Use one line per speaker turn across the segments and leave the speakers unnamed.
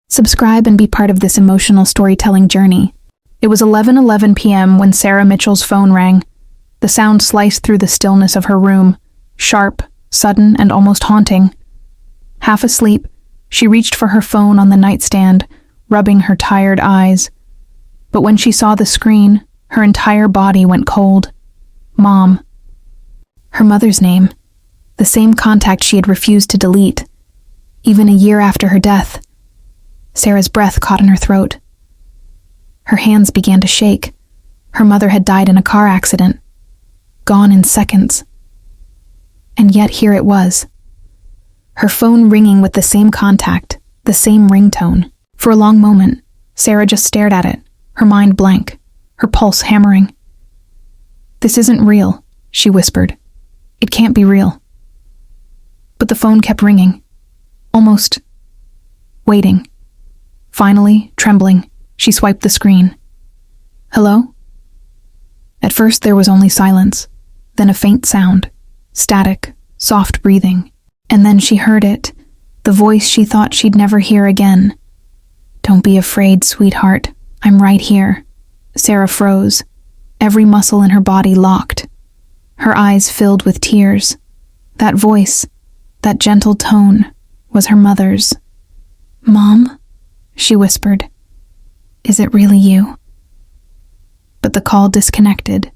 Subscribe and be part of this emotional storytelling journey. It was 11:11 p.m. when Sarah Mitchell's phone rang. The sound sliced through the stillness of her room, sharp, sudden, and almost haunting. Half asleep, she reached for her phone on the nightstand, rubbing her tired eyes. But when she saw the screen, her entire body went cold. Mom. Her mother's name. The same contact she had refused to delete. Even a year after her death. Sarah's breath caught in her throat. Her hands began to shake. Her mother had died in a car accident. Gone in seconds. And yet here it was. Her phone ringing with the same contact, the same ringtone. For a long moment, Sarah just stared at it, her mind blank, her pulse hammering. "This isn't real," she whispered. "It can't be real." But the phone kept ringing, almost waiting. Finally, trembling, she swiped the screen. "Hello?" At first there was only silence, then a faint sound, static, soft breathing, and then she heard it, the voice she thought she'd never hear again. "Don't be afraid, sweetheart. I'm right here." Sarah froze, every muscle in her body locked. Her eyes filled with tears. That voice, that gentle tone, was her mother's. "Mom?" she whispered. "Is it really you?" But the call disconnected.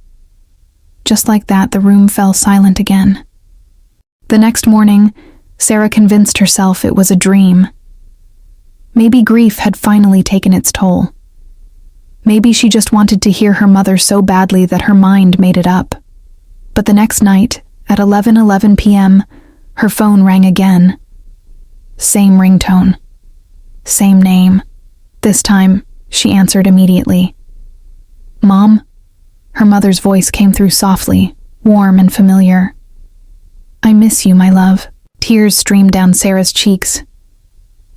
Just like that, the room fell silent again. The next morning, Sarah convinced herself it was a dream. Maybe grief had finally taken its toll. Maybe she just wanted to hear her mother so badly that her mind made it up. But the next night, at 11:11 p.m., her phone rang again. Same ringtone. Same name. This time, she answered immediately. "Mom?" Her mother's voice came through softly, warm and familiar. "I miss you, my love." Tears streamed down Sarah's cheeks.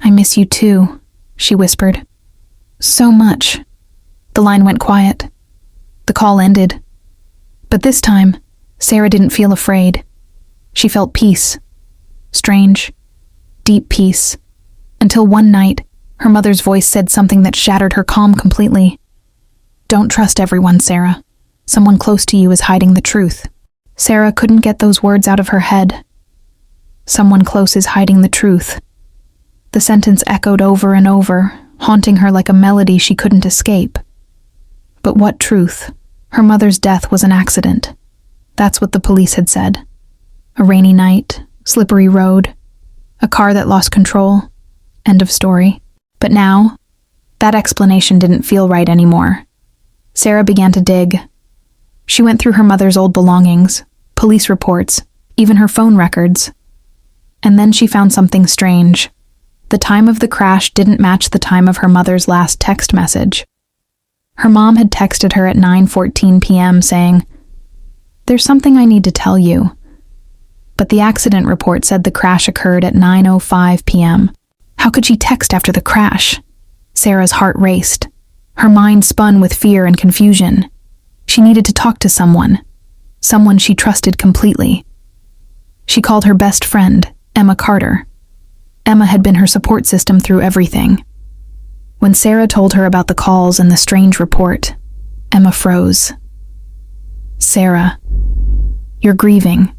"I miss you too," she whispered. "So much." The line went quiet. The call ended. But this time, Sarah didn't feel afraid. She felt peace. Strange, deep peace. Until one night, her mother's voice said something that shattered her calm completely. "Don't trust everyone, Sarah. Someone close to you is hiding the truth." Sarah couldn't get those words out of her head. Someone close is hiding the truth. The sentence echoed over and over, haunting her like a melody she couldn't escape. But what truth? Her mother's death was an accident. That's what the police had said. A rainy night, slippery road, a car that lost control. End of story. But now, that explanation didn't feel right anymore. Sarah began to dig. She went through her mother's old belongings, police reports, even her phone records. And then she found something strange. The time of the crash didn't match the time of her mother's last text message. Her mom had texted her at 9:14 p.m. saying, "There's something I need to tell you." But the accident report said the crash occurred at 9:05 p.m. How could she text after the crash? Sarah's heart raced. Her mind spun with fear and confusion. She needed to talk to someone she trusted completely. She called her best friend, Emma Carter. Emma had been her support system through everything. When Sarah told her about the calls and the strange report, Emma froze. "Sarah, you're grieving,"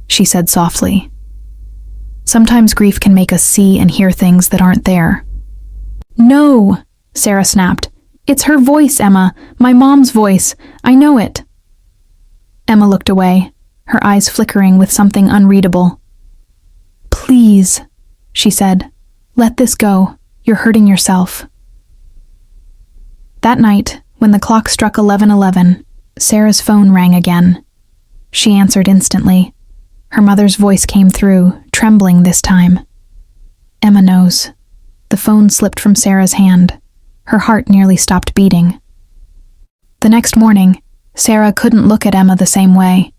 she said softly. "Sometimes grief can make us see and hear things that aren't there." "No," Sarah snapped. "It's her voice, Emma. My mom's voice. I know it." Emma looked away, her eyes flickering with something unreadable. "Please," she said. "Let this go. You're hurting yourself." That night, when the clock struck 11:11, Sarah's phone rang again. She answered instantly. Her mother's voice came through, trembling this time. "Emma knows." The phone slipped from Sarah's hand. Her heart nearly stopped beating. The next morning, Sarah couldn't look at Emma the same way.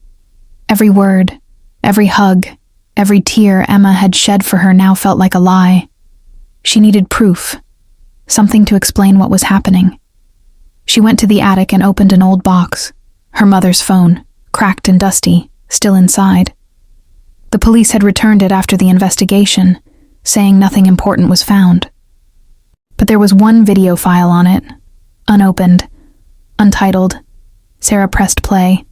Every word, every hug, every tear Emma had shed for her now felt like a lie. She needed proof, something to explain what was happening. She went to the attic and opened an old box. Her mother's phone, cracked and dusty, still inside. The police had returned it after the investigation, saying nothing important was found. But there was one video file on it, unopened, untitled. Sarah pressed play.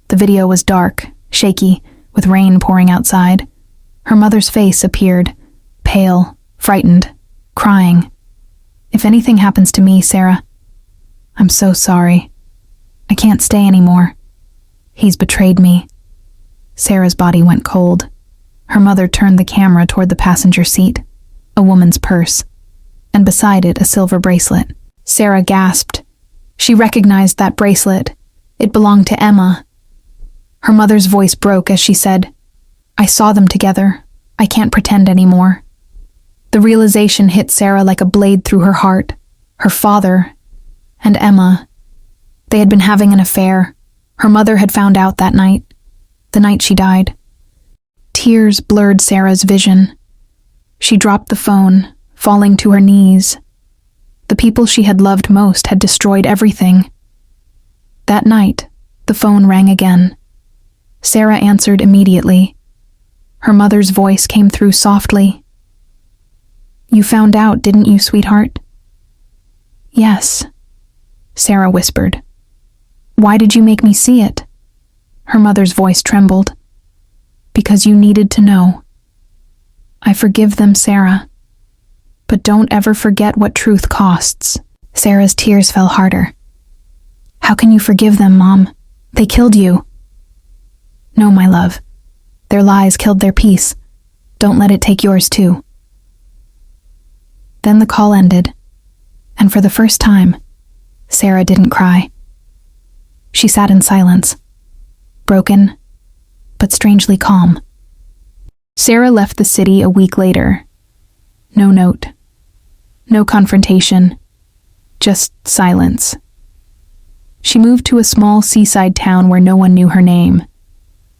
The video was dark, shaky, with rain pouring outside. Her mother's face appeared, pale, frightened, crying. "If anything happens to me, Sarah, I'm so sorry. I can't stay anymore. He's betrayed me." Sarah's body went cold. Her mother turned the camera toward the passenger seat, a woman's purse, and beside it a silver bracelet. Sarah gasped. She recognized that bracelet. It belonged to Emma. Her mother's voice broke as she said, "I saw them together. I can't pretend anymore." The realization hit Sarah like a blade through her heart. Her father and Emma, they had been having an affair. Her mother had found out that night, the night she died. Tears blurred Sarah's vision. She dropped the phone, falling to her knees. The people she had loved most had destroyed everything. That night, the phone rang again. Sarah answered immediately. Her mother's voice came through softly. "You found out, didn't you, sweetheart?" "Yes," Sarah whispered. "Why did you make me see it?" Her mother's voice trembled. "Because you needed to know. I forgive them, Sarah. But don't ever forget what truth costs." Sarah's tears fell harder. "How can you forgive them, Mom? They killed you." "No, my love. Their lies killed their peace. Don't let it take yours too." Then the call ended, and for the first time, Sarah didn't cry. She sat in silence, broken, but strangely calm. Sarah left the city a week later. No note. No confrontation. Just silence. She moved to a small seaside town where no one knew her name.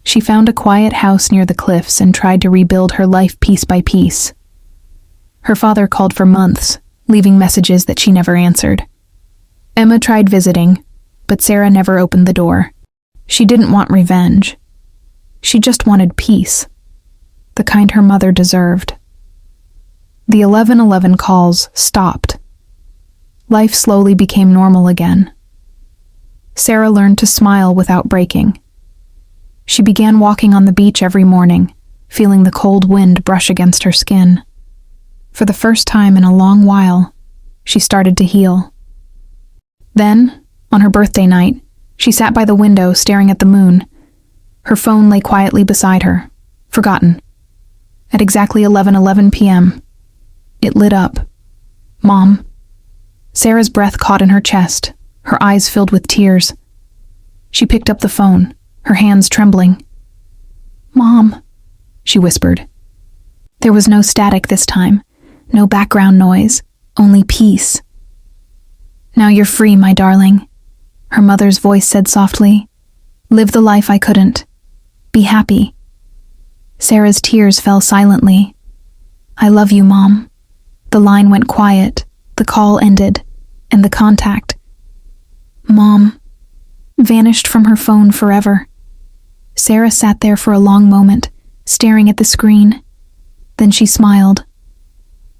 She found a quiet house near the cliffs and tried to rebuild her life piece by piece. Her father called for months, leaving messages that she never answered. Emma tried visiting, but Sarah never opened the door. She didn't want revenge. She just wanted peace, the kind her mother deserved. The 1111 calls stopped. Life slowly became normal again. Sarah learned to smile without breaking. She began walking on the beach every morning, feeling the cold wind brush against her skin. For the first time in a long while, she started to heal. Then, on her birthday night, she sat by the window staring at the moon. Her phone lay quietly beside her, forgotten. At exactly 11:11 p.m., it lit up. "Mom." Sarah's breath caught in her chest, her eyes filled with tears. She picked up the phone, her hands trembling. "Mom," she whispered. There was no static this time, no background noise, only peace. "Now you're free, my darling," her mother's voice said softly. "Live the life I couldn't. Be happy." Sarah's tears fell silently. "I love you, Mom." The line went quiet, the call ended, and the contact, "Mom," vanished from her phone forever. Sarah sat there for a long moment, staring at the screen. Then she smiled.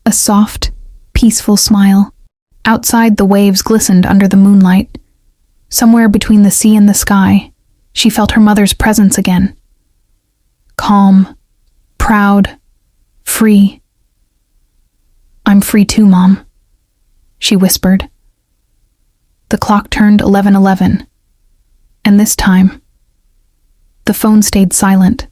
A soft, peaceful smile. Outside, the waves glistened under the moonlight. Somewhere between the sea and the sky, she felt her mother's presence again. Calm, proud, free. "I'm free too, Mom," she whispered. The clock turned 11:11, and this time, the phone stayed silent.